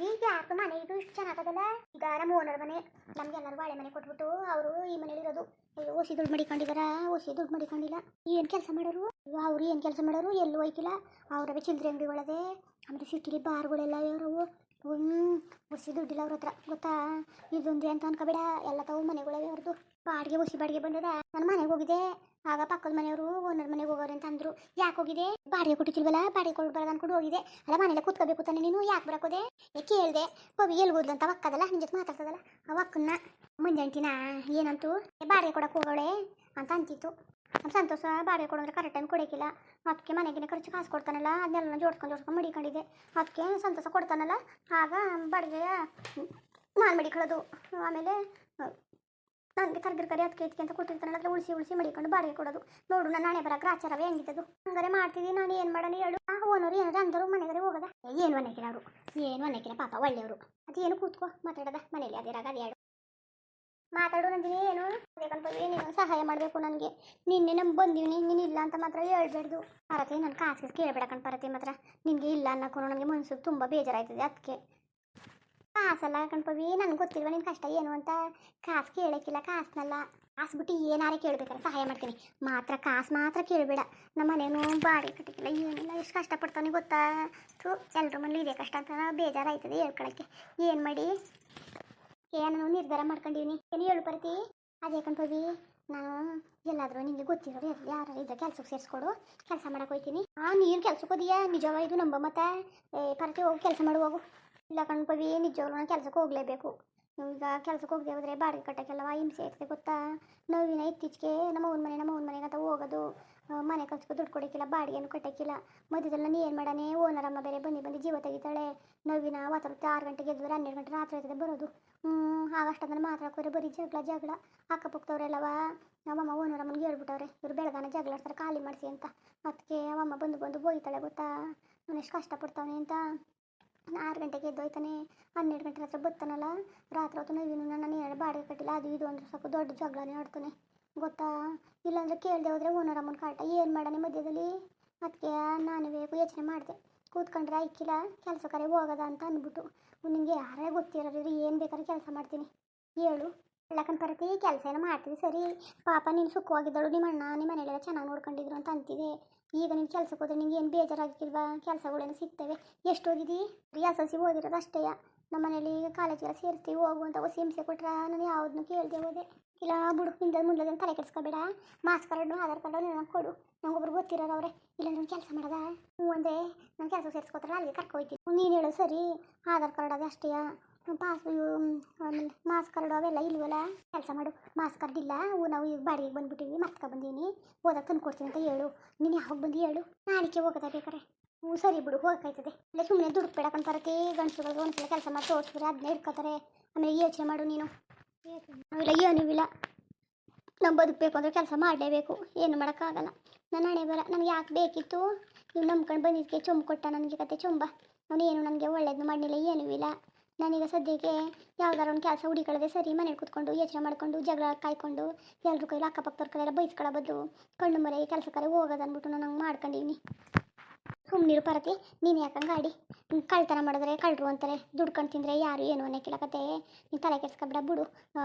ಈಗ ಯಾಕೆ ಮನೆ ಇದು ಇಷ್ಟು ಚೆನ್ನಾಗದಲ್ಲ. ಈಗ ನಮ್ಮ ಓನರ್ ಮನೆ ನಮ್ಗೆಲ್ಲರೂ ಬಾಳೆ ಮನೆ ಕೊಟ್ಬಿಟ್ಟು ಅವರು ಈ ಮನೇಲಿ ಇರೋದು. ಓಸಿ ದುಡ್ಡು ಮಡಿಕೊಂಡಿದಾರ, ಓಸಿ ದುಡ್ಡು ಮಡಿಕೊಂಡಿಲ್ಲ. ಏನು ಕೆಲಸ ಮಾಡೋರು ಅವ್ರು, ಏನು ಕೆಲಸ ಮಾಡೋರು, ಎಲ್ಲೂ ಹೋಯ್ಕಿಲ್ಲ. ಅವ್ರವೇ ಚಿಲ್ಲರೆ ಅಂಗಡಿಗಳದೆ, ಆಮೇಲೆ ಸಿಟಿಲಿ ಬಾರ್ಗಳೆಲ್ಲ ಇರೋವು. ಒಸಿ ದುಡ್ಡಿಲ್ಲ ಅವ್ರ ಹತ್ರ, ಗೊತ್ತಾ. ಇದೊಂದು ಅಂತ ಅನ್ಕೋಬೇಡ, ಎಲ್ಲ ತಾವು ಮನೆಗಳವೆ ಅವ್ರದ್ದು. ಬಾಡಿಗೆ ಒಸಿ ಬಾಡಿಗೆ ಬಂದದ. ನಾನು ಮನೆಗೆ ಹೋಗಿದ್ದೆ, ಆಗ ಪಕ್ಕದ ಮನೆಯವರು ಓನರ್ ಮನೆಗೆ ಹೋಗೋರು ಅಂತ ಅಂದ್ರು. ಯಾಕೆ ಹೋಗಿದೆ? ಬಾಡಿಗೆ ಕೊಟ್ಟಿಲ್ವಲ್ಲ, ಬಾಡಿಗೆ ಕೊಡ್ಬಾರ್ದು ಅನ್ಕೊಂಡು ಹೋಗಿದೆ. ಅಲ್ಲ ಮನೇಲೆ ಕೂತ್ಕೋಬೇಕು ತಾನೆ ನೀನು, ಯಾಕೆ ಬರಕೋದೆ? ಕೇಳಿದೆ. ಪವಿ ಎಲ್ಗೋದ್ಲು ಅಂತ ಅಕ್ಕದಲ್ಲ, ನಿನ್ ಜೊತೆ ಮಾತಾಡ್ತದಲ್ಲ ಅವ ಅಕ್ಕನ್ನ ಮುಂಜಾಂಟಿನ ಏನಂತು, ಬಾಡಿಗೆ ಕೊಡಕ್ಕೆ ಹೋಗೋಳೆ ಅಂತ ಅಂತಿತ್ತು. ಸಂತೋಷ ಬಾಡಿಗೆ ಕೊಡೋದ್ರೆ ಕರೆಕ್ಟ್ ಟೈಮ್ ಕೊಡೋಕ್ಕಿಲ್ಲ. ಅದಕ್ಕೆ ಮನೆಗಿನ ಖರ್ಚು ಕಾಸು ಕೊಡ್ತಾನಲ್ಲ, ಅದನ್ನೆಲ್ಲ ಜೋಡ್ಸ್ಕೊಂಡು ಮಡಿಕೊಂಡಿದ್ದೆ. ಅದಕ್ಕೆ ಸಂತೋಷ ಕೊಡ್ತಾನಲ್ಲ, ಆಗ ಬಾಡಿಗೆ ನಾನು ಮಡಿಕೊಳ್ಳೋದು. ಆಮೇಲೆ ನನಗೆ ತರಕಾರಿ ಅದಕ್ಕೆ ಇದಕ್ಕೆ ಅಂತ ಕೊಟ್ಟಿರ್ತಾನಲ್ಲ, ಅದ್ರ ಉಳಿಸಿ ಮಡಿಕೊಂಡು ಬಾಡಿಗೆ ಕೊಡೋದು. ನೋಡು ನನ್ನ ಹಣೆ ಬರ ಗ್ರಾಚಾರವೇ ಹೆಂಗಿದ್ದದು. ಹಂಗಾರೆ ಮಾಡ್ತಿದ್ದೀನಿ ನಾನು. ಏನು ಮಾಡೋಣ ಹೇಳು? ಓನರು ಏನಾದ್ರು ಅಂದರು ಮನೆಗರೆ ಹೋಗೋದ? ಏನು ಅನ್ನಕ್ಕಿಲ್ಲ ಅವರು, ಏನು ಅನ್ನಕ್ಕಿಲ್ಲ ಪಾಪ, ಒಳ್ಳೆಯವರು. ಅದೇನು ಕೂತ್ಕೋ ಮಾತಾಡೋದ ಮನೇಲಿ, ಅದೇರಾಗ ಅದು ಎರಡು ಮಾತಾಡು. ನಂದಿನಿ ಏನು ಬೇಕಂತಂದ್ರೆ ನೀನು ಸಹಾಯ ಮಾಡಬೇಕು ನನಗೆ. ನಿನ್ನೆ ನಮ್ಮ ಬಂದೀನಿ, ನೀನು ಇಲ್ಲ ಅಂತ ಮಾತ್ರ ಹೇಳ್ಬೇಡ್ದು ಪರತೆ. ನನ್ನ ಕಾಸಿಗೆ ಕೇಳಬೇಡಕಂಡು ಪರತೆ ಮಾತ್ರ. ನಿನಗೆ ಇಲ್ಲ ಅನ್ನೋಕ್ಕೂ ನನಗೆ ಮನ್ಸಿಗೆ ತುಂಬ ಬೇಜಾರಾಯ್ತದೆ. ಅದಕ್ಕೆ ಕಾಸಲ್ಲ ಕಣ್ಪವಿ, ನನಗೆ ಗೊತ್ತಿಲ್ವ ನಿನ್ನ ಕಷ್ಟ ಏನು ಅಂತ. ಕಾಸು ಕೇಳೋಕ್ಕಿಲ್ಲ, ಕಾಸನ್ನೆಲ್ಲ ಕಾಸು ಬಿಟ್ಟು ಏನಾರೇ ಕೇಳ್ಬೇಕಾರೆ ಸಹಾಯ ಮಾಡ್ತೀನಿ, ಮಾತ್ರ ಕಾಸು ಮಾತ್ರ ಕೇಳಬೇಡ. ನಮ್ಮ ಮನೇನು ಬಾಡಿಗೆ ಕಟ್ಟಕ್ಕಿಲ್ಲ, ಏನಿಲ್ಲ. ಎಷ್ಟು ಕಷ್ಟಪಡ್ತಾನೆ ಗೊತ್ತಾ. ಎಲ್ಲರ ಮನೇಲಿ ಇದೇ ಕಷ್ಟ ಅಂತ ಬೇಜಾರಾಯ್ತದೆ ಹೇಳ್ಕೊಳಕ್ಕೆ. ಏನು ಮಾಡಿ ನಾನು ನಿರ್ಧಾರ ಮಾಡ್ಕೊಂಡಿವ್ನಿ. ಏನು ಹೇಳು ಪರತಿ? ಅದೇ ಕಣ್ಪವಿ, ನಾನು ಎಲ್ಲಾದರೂ ನಿಮಗೆ ಗೊತ್ತಿರೋರು ಯಾರು ಇದ್ದರೆ ಕೆಲ್ಸಕ್ಕೆ ಸೇರಿಸ್ಕೊಡು, ಕೆಲಸ ಮಾಡಕ್ಕೆ ಹೋಗ್ತೀನಿ. ನೀನು ಕೆಲ್ಸಕ್ಕೆ ಹೋದಿಯಾ? ನಿಜವ ಇದು ನಂಬ ಮತ್ತೆ ಪರತಿ ಹೋಗಿ ಕೆಲಸ ಮಾಡು ಹೋಗು. ಇಲ್ಲ ಕಣ್ಪವಿ, ನಿಜವಾಗ್ಲೂ ನಾನು ಕೆಲ್ಸಕ್ಕೆ ಹೋಗಲೇಬೇಕು. ಈಗ ಕೆಲ್ಸಕ್ಕೆ ಹೋಗದೆ ಹೋದರೆ ಬಾಡಿಗೆ ಕಟ್ಟೋಕ್ಕೆಲ್ಲವ ಹಿಂಸೆ ಇರ್ತದೆ ಗೊತ್ತಾ. ನೋವಿನ ಇತ್ತೀಚೆಗೆ ನಮ್ಮ ಅವ್ನ ಮನೆಗೆ ಅಂತ ಹೋಗೋದು, ಮನೆ ಖರ್ಚಿಗೆ ದುಡ್ಡು ಕೊಡೋಕ್ಕಿಲ್ಲ, ಬಾಡಿಗೆನು ಕಟ್ಟೋಕ್ಕಿಲ್ಲ. ಮಧ್ಯದಲ್ಲಿ ನಾನು ಏನು ಮಾಡಾನೆ, ಓನರ್ ಅಮ್ಮ ಬೇರೆ ಬಂದು ಜೀವ ತೆಗಿತಾಳೆ. ನೋವಿನ ವಾತಾವರಣ 6 ಗಂಟೆಗೆ ಎದ್ದರೆ 12 ಗಂಟೆ ರಾತ್ರಿ ಆಯ್ತದೆ ಬರೋದು. ಆಗಷ್ಟಂದ್ರೆ ಮಾತಾಡ್ಕೋರೆ ಬರೀ ಜಗಳ. ಅಕ್ಕಪಕ್ಕದವರೆಲ್ಲವ ನಮ್ಮಮ್ಮ ಓನರ್ ಅಮ್ಮನಿಗೆ ಹೇಳ್ಬಿಟ್ಟವ್ರೆ, ಇವ್ರು ಬೆಳಗಾನ ಜಗಳ ಆಡ್ತಾರೆ ಖಾಲಿ ಮಾಡಿಸಿ ಅಂತ. ಅದಕ್ಕೆ ಅವಮ್ಮ ಬಂದು ಬೋಯ್ತಾಳೆ ಗೊತ್ತಾ, ನಾನು ಎಷ್ಟು ಕಷ್ಟಪಡ್ತಾವನೆ ಅಂತ. 6 ಗಂಟೆಗೆ ಎದ್ದೋಯ್ತಾನೆ, 12 ಗಂಟೆ ಹತ್ರ ಬರ್ತಾನಲ್ಲ. ರಾತ್ರಿ ಹೊತ್ತು ನೋವಿನ ನಾನು ಏನು ಬಾಡಿಗೆ ಕಟ್ಟಿಲ್ಲ, ಅದು ಇದು ಅಂದ್ರೆ ಸಾಕು ದೊಡ್ಡ ಜಗಳನೇ ಆಡ್ತಾನೆ ಗೊತ್ತಾ. ಇಲ್ಲಾಂದರೆ ಕೇಳದೆ ಹೋದರೆ ಓನರ್ ಅಮ್ಮನ ಕಾಟ. ಏನು ಮಾಡೋಣ ಮಧ್ಯದಲ್ಲಿ? ಅದಕ್ಕೆ ನಾನು ಯೋಚನೆ ಮಾಡಿದೆ, ಕೂತ್ಕೊಂಡ್ರೆ ಐಕಿಲ್ಲ, ಕೆಲಸ ಕರೆ ಹೋಗೋದ ಅಂತ ಅಂದ್ಬಿಟ್ಟು. ನಿನಗೆ ಯಾರೇ ಗೊತ್ತಿರೋರು ಏನು ಬೇಕಾದ್ರೆ ಕೆಲಸ ಮಾಡ್ತೀನಿ ಹೇಳು. ಎಲ್ಲಕ್ಕಂತ ಬರತಿ ಕೆಲಸ ಏನೋ ಮಾಡ್ತೀವಿ ಸರಿ. ಪಾಪ ನೀನು ಸುಖವಾಗಿದ್ದಳು, ನಿಮ್ಮ ಅಣ್ಣ ನಿಮ್ಮ ಮನೆಯಲ್ಲೆಲ್ಲ ಚೆನ್ನಾಗಿ ನೋಡ್ಕೊಂಡಿದ್ರು ಅಂತ ಅಂತಿದೆ. ಈಗ ನೀನು ಕೆಲ್ಸಕ್ಕೆ ಹೋದ್ರೆ ನಿಂಗೆ ಏನು ಬೇಜಾರಾಗಿಲ್ವಾ? ಕೆಲಸಗಳೇನು ಸಿಗ್ತವೆ. ಎಷ್ಟು ಓದಿದಿ? SSLC ಓದಿರೋದು ಅಷ್ಟೇ. ನಮ್ಮ ಮನೇಲಿ ಕಾಲೇಜಿಗೆಲ್ಲ ಸೇರಿಸ್ತೀವಿ ಹೋಗು ಅಂತ ಹೊಸ ಹಿಂಸೆ ಕೊಟ್ರೆ ನಾನು ಯಾವುದನ್ನು ಕೇಳದೆ ಹೋದೆ. ಇಲ್ಲ ಬಿಡು, ಮುಂದೆ ತಲೆ ಕೆಡಿಸ್ಕೊಬೇಡ. ಮಾರ್ಕ್ಸ್ ಕಾರ್ಡು ಆಧಾರ್ ಕಾರ್ಡು ನನಗೆ ಕೊಡು, ನಂಗೊಬ್ರು ಗೊತ್ತಿರೋರು ಅವರೇ. ಇಲ್ಲ ನಾನು ಕೆಲಸ ಮಾಡೋದ ಅಂದರೆ ನಾನು ಕೆಲಸ ಸೇರಿಸ್ಕೊತಾರೆ ಅಲ್ಲಿಗೆ ಕರ್ಕೊಯ್ತೀನಿ. ನೀನು ಹೇಳು ಸರಿ. ಆಧಾರ್ ಕಾರ್ಡ್ ಅದು ಅಷ್ಟೇ, ಆಮೇಲೆ ಮಾರ್ಕ್ಸ್ ಕಾರ್ಡು ಅವೆಲ್ಲ ಇಲ್ವಲ್ಲ. ಕೆಲಸ ಮಾಡು, ಮಾರ್ಕ್ಸ್ ಕಾರ್ಡ್ ಇಲ್ಲ, ನಾವು ಈಗ ಬಾಡಿಗೆಗೆ ಬಂದುಬಿಟ್ಟಿವಿ, ಬಂದೀನಿ, ಓದಕ್ಕೆ ತಂದು ಕೊಡ್ತೀನಿ ಅಂತ ಹೇಳು. ನೀನು ಯಾವಾಗ ಬಂದು ಹೇಳು, ನಾಳಿಕೆ ಹೋಗೋದ ಬೇಕಾರೆ. ಸರಿ ಬಿಡು, ಹೋಗಕ್ಕಾಯ್ತದೆ. ಇಲ್ಲ ಸುಮ್ಮನೆ ದುಡ್ಡು ಬೇಡಕ್ಕಂತಾರತಿ. ಗಂಡಸುಗಳಿಗೆ ಒಂದ್ಸಲ ಕೆಲಸ ಮಾಡಿ ತೋರಿಸ್ಬಿಟ್ರೆ ಅದನ್ನೇ ಇಟ್ಕೋತಾರೆ. ಆಮೇಲೆ ಯೋಚನೆ ಮಾಡು ನೀನು. ಇಲ್ಲ ಏನೂ ಇಲ್ಲ, ನಾವು ಬದುಕಬೇಕು ಅಂದರೆ ಕೆಲಸ ಮಾಡಲೇಬೇಕು, ಏನು ಮಾಡೋಕ್ಕಾಗಲ್ಲ. ನನ್ನ ಹಣೆ ಬರ ನನಗೆ ಯಾಕೆ ಬೇಕಿತ್ತು. ನೀವು ನಂಬ್ಕೊಂಡು ಬಂದಿದ್ದಕ್ಕೆ ಚೊಂಬು ಕೊಟ್ಟ ನನಗೆ ಕತೆ ಚೊಂಬ. ಅವನು ಏನು ನನಗೆ ಒಳ್ಳೇದು ಮಾಡಲಿಲ್ಲ, ಏನೂ ಇಲ್ಲ. ನಾನೀಗ ಸದ್ಯಕ್ಕೆ ಯಾವ್ದಾರು ಒಂದು ಕೆಲಸ ಹುಡುಕೊಳ್ಳದೆ ಸರಿ. ಮನೇಲಿ ಕೂತ್ಕೊಂಡು ಯೋಚನೆ ಮಾಡಿಕೊಂಡು ಜಗಳ ಕಾಯ್ಕೊಂಡು ಎಲ್ಲರೂ ಕೈಲಿ ಅಕ್ಕಪಕ್ಕದವ್ರ ಕೈಲೆಲ್ಲ ಬೈಸ್ಕೊಳ್ಳೋ ಬದಲು ಕಣ್ಣು ಮರೆಗೆ ಕೆಲಸಕ್ಕಾರೆ ಹೋಗೋದು ಅಂದ್ಬಿಟ್ಟು ನಾನು ಹಂಗೆ ಮಾಡ್ಕೊಂಡಿವ್ನಿ. ಸುಮ್ಮನಿರು ಪರತಿ, ನೀನು ಯಾಕಂಗೆ ಗಾಡಿ ಕಳ್ತನ ಮಾಡಿದ್ರೆ ಕಳ್ಳರು ಅಂತಾರೆ, ದುಡ್ಕೊಂಡು ತಿಂದರೆ ಯಾರು ಏನು ಅನ್ನೋಕ್ಕಿಲ್ಲ ಕತೆ. ನೀನು ತಲೆ ಕೆಡ್ಸ್ಕೊಬೇಡ ಬಿಡು.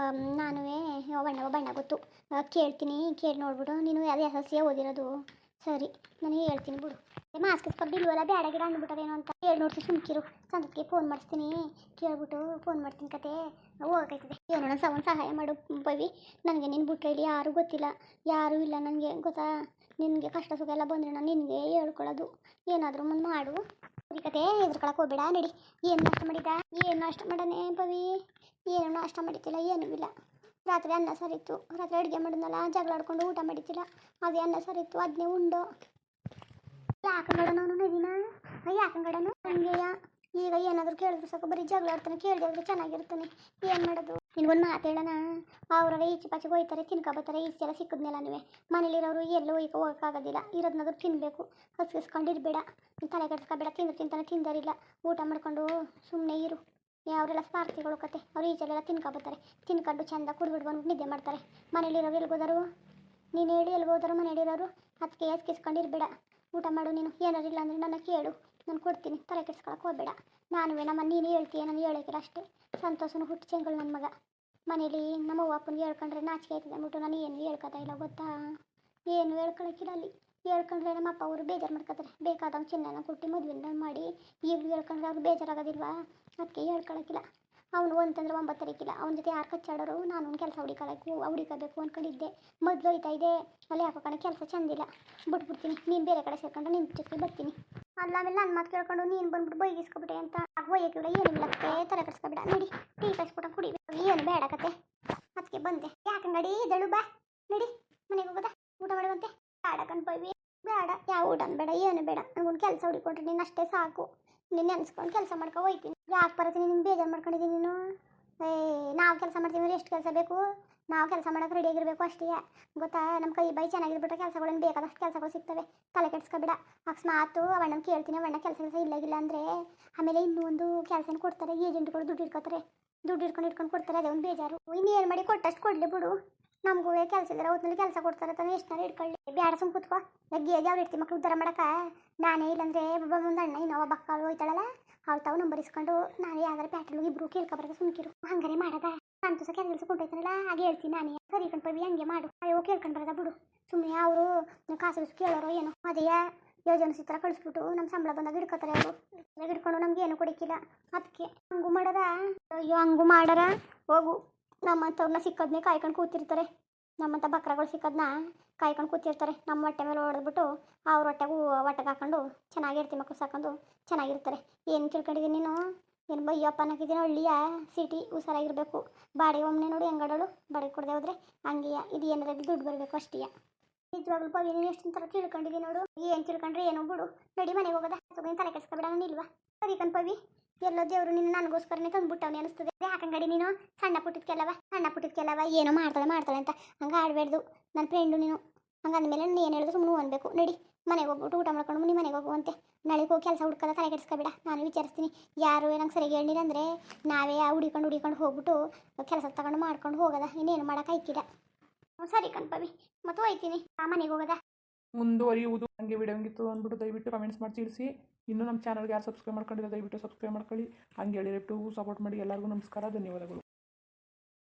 ನಾನು ಬಣ್ಣ ಗೊತ್ತು, ಕೇಳ್ತೀನಿ. ಕೇಳಿ ನೋಡ್ಬಿಡು. ನೀನು ಅದು SSLC ಓದಿರೋದು ಸರಿ, ನಾನು ಹೇಳ್ತೀನಿ ಬಿಡು. ಮಾಸ್ಕ್ ಇಸ್ಕೊಂಡಿಲ್ವಲ್ಲ, ಬೇಡ ಗಿಡ ಅಂದ್ಬಿಟ್ಟಾರೇನೋ ಅಂತ ಹೇಳಿ ನೋಡ್ತೀನಿ. ಸುಮ್ಕಿರು, ಸಂತಕ್ಕೆ ಫೋನ್ ಮಾಡಿಸ್ತೀನಿ, ಕೇಳ್ಬಿಟ್ಟು ಫೋನ್ ಮಾಡ್ತೀನಿ. ಕತೆ ಹೋಗೈತದೆ. ಏನೋ ಒಂದು ಸಹಾಯ ಮಾಡು ಬವಿ. ನನಗೆ ನಿನ್ನ ಬಿಟ್ಟರೆ ಇಲ್ಲಿ ಯಾರೂ ಗೊತ್ತಿಲ್ಲ, ಯಾರೂ ಇಲ್ಲ ನನಗೆ ಗೊತ್ತಾ. ನಿನಗೆ ಕಷ್ಟ ಸುಖ ಎಲ್ಲ ಬಂದರೆ ನಾನು ನಿನಗೆ ಹೇಳ್ಕೊಳ್ಳೋದು. ಏನಾದರೂ ಮುಂದೆ ಮಾಡು ಸರಿ. ಕತೆ ಹೆದ್ರ್ಕೊಳಕ್ಕೆ ಹೋಗ್ಬೇಡ. ನಡಿ. ಏನು ನಾಷ್ಟ ಮಾಡಿದ್ದ? ಏನು ನಾಷ್ಟ ಮಾಡನೆ ಪವಿ? ಏನು ನಾಷ್ಟ ಮಾಡಿದ್ದಿಲ್ಲ, ಏನೂ ಇಲ್ಲ. ರಾತ್ರಿ ಅನ್ನ ಸರಿತ್ತು, ರಾತ್ರಿ ಅಡುಗೆ ಮಾಡಿದ್ನಲ್ಲ, ಜಗಳ ಆಡ್ಕೊಂಡು ಊಟ ಮಾಡಿದ್ದಿಲ್ಲ, ಅದೇ ಅನ್ನ ಸರಿತ್ತು, ಅದನ್ನೇ ಉಂಡು. ಯಾಕಂಗಡನು ನದಿನ ಯಾಕಂಗಡನು ನನಗೆ ಈಗ ಏನಾದರೂ ಕೇಳಿದ್ರು ಸಾಕು ಬರೀ ಜಗಳ ಆಡ್ತಾನೆ. ಕೇಳಿದೆ ಹೋದ್ರೆ ಚೆನ್ನಾಗಿರ್ತಾನೆ. ಏನು ಮಾಡೋದು? ನಿನ್ಗೊಂದು ಮಾತು ಹೇಳೋಣ, ಅವರೆಲ್ಲ ಈಚೆ ಪಾಚಿಗೆ ಹೋಯ್ತಾರೆ, ತಿನ್ಕೊಬತ್ತಾರೆ. ಈಚೆಲ್ಲ ಸಿಕ್ಕಿದ್ನೆಲ್ಲ ನೀವೇ ಮನೇಲಿರೋರು ಎಲ್ಲೂ ಹೋಗೋಕ್ಕಾಗೋದಿಲ್ಲ. ಇರೋದನ್ನಾದ್ರೂ ತಿನ್ನಬೇಕು. ಹಸ್ಕಿಸ್ಕೊಂಡಿರ್ಬೇಡ, ತಲೆ ಕೆಡ್ಸ್ಕೊಬೇಡ. ತಿಂದರಿಲ್ಲ, ಊಟ ಮಾಡ್ಕೊಂಡು ಸುಮ್ಮನೆ ಇರು. ಅವರೆಲ್ಲ ಸ್ಪಾರ್ತಿಗಳು ಕತೆ. ಅವ್ರು ಈಚೆಲ್ಲ ತಿನ್ಕೊಬತ್ತಾರೆ, ತಿನ್ಕೊಂಡು ಚೆಂದ ಕುಡ್ಬಿಡ್ಕೊಂಡು ನಿದ್ದೆ ಮಾಡ್ತಾರೆ. ಮನೇಲಿರೋರು ಎಲ್ಗೋದರು? ನೀನು ಹೇಳಿ ಎಲ್ಗೋದರು ಮನೇಲಿರೋರು? ಅದಕ್ಕೆ ಹಸ್ಕಿಸ್ಕೊಂಡಿರ್ಬೇಡ. ಊಟ ಮಾಡು ನೀನು. ಏನಾರಿಲ್ಲ ಅಂದರೆ ನನ್ನ ಕೇಳು, ನಾನು ಕೊಡ್ತೀನಿ, ತಲೆ ಕೆಡ್ಸ್ಕೊಳಕ್ಕೆ ಹೋಗಬೇಡ. ನಮ್ಮ ನೀನು ಹೇಳ್ತೀಯ, ನಾನು ಹೇಳೋಕಿಲ್ಲ ಅಷ್ಟೇ. ಸಂತೋಷನು ಹುಟ್ಟು ಚೆಂಗಳು ನನ್ನ ಮಗ. ಮನೇಲಿ ನಮ್ಮ ಅವ್ವ ಅಪ್ಪನಿಗೆ ಹೇಳ್ಕೊಂಡ್ರೆ ನಾಚಿಕೆ ಆಯ್ತದೆ ಅಂದ್ಬಿಟ್ಟು ನಾನು ಏನು ಹೇಳ್ಕೊತಾ ಇಲ್ಲ ಗೊತ್ತಾ. ಏನು ಹೇಳ್ಕೊಳಕ್ಕಿಲ್ಲ ಅಲ್ಲಿ. ಹೇಳ್ಕೊಂಡ್ರೆ ನಮ್ಮ ಅಪ್ಪ ಅವರು ಬೇಜಾರು ಮಾಡ್ಕೊತಾರೆ. ಬೇಕಾದಂಗೆ ಚಿನ್ನ ಕೊಟ್ಟು ಮದುವೆ ಮಾಡಿ ಈಗಲೂ ಹೇಳ್ಕೊಂಡ್ರೆ ಅವ್ರು ಬೇಜಾರಾಗೋದಿಲ್ವಾ, ಅದಕ್ಕೆ ಹೇಳ್ಕೊಳಕ್ಕಿಲ್ಲ. ಅವನು ಅಂತಂದ್ರೆ 9 ತಾರೀಕಿಲ್ಲ. ಅವನ ಜೊತೆ ಯಾರು ಕಚ್ಚಾಡೋರು, ನಾನು ಒಂದು ಕೆಲಸ ಹುಡುಕಬೇಕು ಅಂದ್ಕೊಂಡಿದ್ದೆ. ಮೊದಲು ಹೋಯ್ತಾ ಇದೆ, ಅಲ್ಲಿ ಯಾಕೋ ಕೆಲಸ ಚಂದಿಲ್ಲ, ಬಿಟ್ಬಿಡ್ತೀನಿ. ನೀನು ಬೇರೆ ಕಡೆ ಸೇರ್ಕೊಂಡ್ರೆ ನಿನ್ನ ಜೊತೆ ಬರ್ತೀನಿ. ಅಲ್ಲ ಆಮೇಲೆ ನನ್ನ ಮಾತು ಕೇಳ್ಕೊಂಡು ನೀನು ಬಂದ್ಬಿಟ್ಟು ಬೈಗಿಸ್ಕೊಬಿಟ್ಟೆ ಅಂತ ಹೋಯ್ಯಕ್ಕಿಲ್ಲ. ಏನಿಲ್ಲ ಕತೆ, ತಲೆ ಕೆಡಿಸ್ಕೊಬೇಡ. ನಡಿ ಟೀ ಕಾಯಿಸ್ಬಿಟ್ಟು ಕುಡಿಬೇಕು, ಏನು ಬೇಡ ಕತೆ. ಅದಕ್ಕೆ ಬಂದೆ. ಯಾಕಂಗಡಿ ಇದಳು ಬಾ, ನಡಿ ಮನೆಗೆ ಹೋಗೋದ, ಊಟ ಮಾಡುವಂತೆ. ಬೇಡ ಕಣ್ಪವಿ, ಬೇಡ, ಯಾವ ಊಟನ ಬೇಡ, ಏನು ಬೇಡ. ನನಗೊಂದು ಕೆಲಸ ಹುಡುಕೊಂಡ್ರೆ ನೀನು ಅಷ್ಟೇ ಸಾಕು. ನೀನು ನೆನೆಸ್ಕೊಂಡು ಕೆಲಸ ಮಾಡ್ಕೊ ಹೋಯ್ತೀನಿ. ಯಾಕೆ ಬರತ್ತೀನಿ, ನೀನು ಬೇಜಾರು ಮಾಡ್ಕೊಂಡಿದ್ದೀನಿ ನೀನು. ನಾವು ಕೆಲಸ ಮಾಡ್ತೀವಿ, ಎಷ್ಟು ಕೆಲಸ ಬೇಕು. ನಾವು ಕೆಲಸ ಮಾಡೋಕೆ ರೆಡಿಯಾಗಿರಬೇಕು ಅಷ್ಟೇ ಗೊತ್ತಾ. ನಮ್ಮ ಕೈ ಬೈ ಚೆನ್ನಾಗಿರ್ಬಿಟ್ರೆ ಕೆಲಸಗಳನ್ನ ಬೇಕಾದಷ್ಟು ಕೆಲಸಗಳು ಸಿಗ್ತವೆ. ತಲೆ ಕೆಡಿಸ್ಕೊಬೇಡ. ಅಕಸ್ಮಾತು ಅವಣ್ಣನ ಕೇಳ್ತೀನಿ, ಅವಣ್ಣ ಕೆಲಸ ಇಲ್ಲಾಗಿಲ್ಲ ಅಂದರೆ ಆಮೇಲೆ ಇನ್ನೂ ಒಂದು ಕೆಲಸನ ಕೊಡ್ತಾರೆ. ಏಜೆಂಟ್ಗಳು ದುಡ್ಡು ಇಟ್ಕೊತಾರೆ, ದುಡ್ಡು ಇಟ್ಕೊಂಡು ಕೊಡ್ತಾರೆ. ಅದೇ ಒಂದು ಬೇಜಾರು. ಇನ್ನು ಏನು ಮಾಡಿ ಕೊಟ್ಟಷ್ಟು ಕೊಡಲಿ ಬಿಡು. ನಮಗೂ ಕೆಲಸ ಇಲ್ಲರ ಹೊತ್ತಿನಲ್ಲಿ ಕೆಲಸ ಕೊಡ್ತಾರೆ ತಾನೆ, ಎಷ್ಟುನಾರು ಇಟ್ಕೊಳ್ಳಿ. ಬೇಡ ಸುಮ್ಮ ಕೂತ್ಕೋ. ಗೇದಿ ಅವ್ರು ಇಡ್ತೀವಿ ಮಕ್ಳು ಉದ್ಧಾರ ಮಾಡಕ್ಕ. ನಾನೇ ಇಲ್ಲಂದರೆ ಮುಂದೆ ಅಣ್ಣ ಇನ್ನೊಬ್ಬ ಬಕ್ಕಳು ಹೋಯ್ತಾಳಲ್ಲ, ಅವ್ರು ತಾವು ನಂಬರ್ ಇಸ್ಕೊಂಡು ನಾನು ಯಾವ್ದಾರು ಪ್ಯಾಟ್ರಿಗೂ ಇಬ್ರು ಕೇಳ್ಕೊಬಾರ್ದು ಸುಮ್ಕಿರು. ಹಂಗಾರೆ ಮಾಡದ ಸಂತೋಷ ಕೆಲಸ ಕೊಟ್ಟೈತಾನಲ್ಲ, ಹಾಗೆ ಹೇಳ್ತೀನಿ ನಾನೇ. ಸರಿ ಕಣ್ಪವಿ, ಹಂಗೆ ಮಾಡು. ಅಯ್ಯೋ ಕೇಳ್ಕೊಂಡು ಬರೋದ ಬಿಡು. ಸುಮ್ಮನೆ ಅವರು ಕಾಸು ಕೇಳೋರು ಏನೋ ಅದೇ ಯೋಜನೆ ಚಿತ್ರ ಕಳಿಸ್ಬಿಟ್ಟು ನಮ್ಮ ಸಂಬಳ ಬಂದಾಗ ಹಿಡ್ಕೊತಾರೆ. ಅವರು ಹಿಡ್ಕೊಂಡು ನಮ್ಗೆ ಏನು ಕೊಡಕ್ಕಿಲ್ಲ. ಅದಕ್ಕೆ ಹಂಗೂ ಮಾಡರ. ಅಯ್ಯೋ ಹಂಗೂ ಮಾಡರ. ಹೋಗು, ನಮ್ಮಂಥವ್ರನ್ನ ಸಿಕ್ಕೋದನ್ನೇ ಕಾಯ್ಕೊಂಡು ಕೂತಿರ್ತಾರೆ. ನಮ್ಮಂಥ ಬಕ್ರಗಳು ಸಿಕ್ಕೋದನ್ನ ಕಾಯ್ಕೊಂಡು ಕೂತಿರ್ತಾರೆ. ನಮ್ಮ ಹೊಟ್ಟೆ ಮೇಲೆ ಹೊಡೆದ್ಬಿಟ್ಟು ಅವ್ರ ಹೊಟ್ಟೆಗೆ ಹಾಕೊಂಡು ಚೆನ್ನಾಗಿರ್ತೀವಿ, ಮಕ್ಕಳು ಸಾಕೊಂಡು ಚೆನ್ನಾಗಿರ್ತಾರೆ. ಏನು ತಿಳ್ಕೊಂಡಿದ್ದೀನಿ ನೀನು? ಏನು ಬಯ್ಯಪ್ಪ ಅನ್ನೋಕಿದ್ದೀನಿ. ಹಳ್ಳಿಯ ಸಿಟಿ ಹುಷಾರಾಗಿರ್ಬೇಕು. ಬಾಡಿಗೆ ಒಮ್ಮೆ ನೋಡಿ ಹೆಂಗಡಳು, ಬಾಡಿಗೆ ಕೊಡದೆ ಹೋದ್ರೆ ಹಂಗೆಯ. ಇದು ಏನಾರ ದುಡ್ಡು ಬರಬೇಕು ಅಷ್ಟೇ. ನಿಜವಾಗ್ಲೂ ಪವಿ, ನೀನು ಎಷ್ಟು ಥರ ತಿಳ್ಕೊಂಡಿದ್ದೀನಿ ನೋಡು. ಏನು ತಿಳ್ಕೊಂಡ್ರೆ ಏನೋ ಬಿಡು. ನಡಿ ಮನೆಗೆ ಹೋಗೋದ. ನೀನು ತಲೆ ಕೆಡಿಸ್ಕೊಬೇಡ, ನಾನು ಇಲ್ವಾ. ಸರಿ ಕಣ್ಪವಿ, ಎಲ್ಲೋ ದೇವರು ನಿನ್ನ ನನಗೋಸ್ಕರನೇ ತಂದುಬಿಟ್ಟವನೇ ಅನಿಸ್ತದೆ. ಯಾಕಂಗಡಿ ನೀನು ಸಣ್ಣ ಪುಟ್ಟಿದ್ಕೆಲ್ಲವ ಏನೋ ಮಾಡ್ತಾಳೆ ಅಂತ ಹಂಗೆ ಆಡಬೇಡ್ದು. ನನ್ನ ಫ್ರೆಂಡು ನೀನು ಹಂಗಂದ್ಮೇಲೆ ನೀನು ಏನು ಹೇಳಿದ್ರು ಸುಮ್ಮನೆ ಅನ್ಬೇಕು. ನಡಿ ಮನೆಗೆ ಹೋಗ್ಬಿಟ್ಟು ಊಟ ಮಾಡ್ಕೊಂಡು ನೀನು ಮನೆಗೆ ಹೋಗುವಂತೆ. ನಾಳೆಗೆ ಹೋಗಿ ಕೆಲಸ ಹುಡ್ಕೋದ, ತಲೆ ಕೆಡಿಸ್ಕೊಬೇಡ. ನಾನು ವಿಚಾರಿಸ್ತೀನಿ. ಯಾರು ನಂಗೆ ಸರಿಯಾಗಿ ಹೇಳಿರಂದರೆ ನಾವೇ ಹುಡಿಕೊಂಡು ಹೋಗ್ಬಿಟ್ಟು ಕೆಲಸ ತಗೊಂಡು ಮಾಡ್ಕೊಂಡು ಹೋಗೋದ. ಇನ್ನೇನು ಮಾಡೋಕ್ಕಾಯ್ತಿಲ್ಲ. ಸರಿ ಕಣ್ಪವಿ, ಮತ್ತು ಹೋಯ್ತೀನಿ. ಮನೆಗೆ ಹೋಗೋದ. ಮುಂದುವರಿಯುವುದು. ನನಗೆ ವಿಡಿಯೋ ಹಂಗಿತ್ತು ಅಂದ್ಬಿಟ್ಟು ದಯವಿಟ್ಟು ಕಮೆಂಟ್ಸ್ ಮಾಡಿ ತಿಳಿಸಿ. ಇನ್ನೂ ನಮ್ಮ ಚಾನಲ್ಗೆ ಯಾರು ಸಬ್ಸ್ಕ್ರೈಬ್ ಮಾಡ್ಕೊಂಡಿಲ್ಲ ದಯವಿಟ್ಟು ಸಬ್ಸ್ಕ್ರೈಬ್ ಮಾಡ್ಕೊಳ್ಳಿ. ಹಂಗೆ ಹೇಳಿಬಿಟ್ಟು ಸಪೋರ್ಟ್ ಮಾಡಿ. ಎಲ್ಲರಿಗೂ ನಮಸ್ಕಾರ, ಧನ್ಯವಾದಗಳು.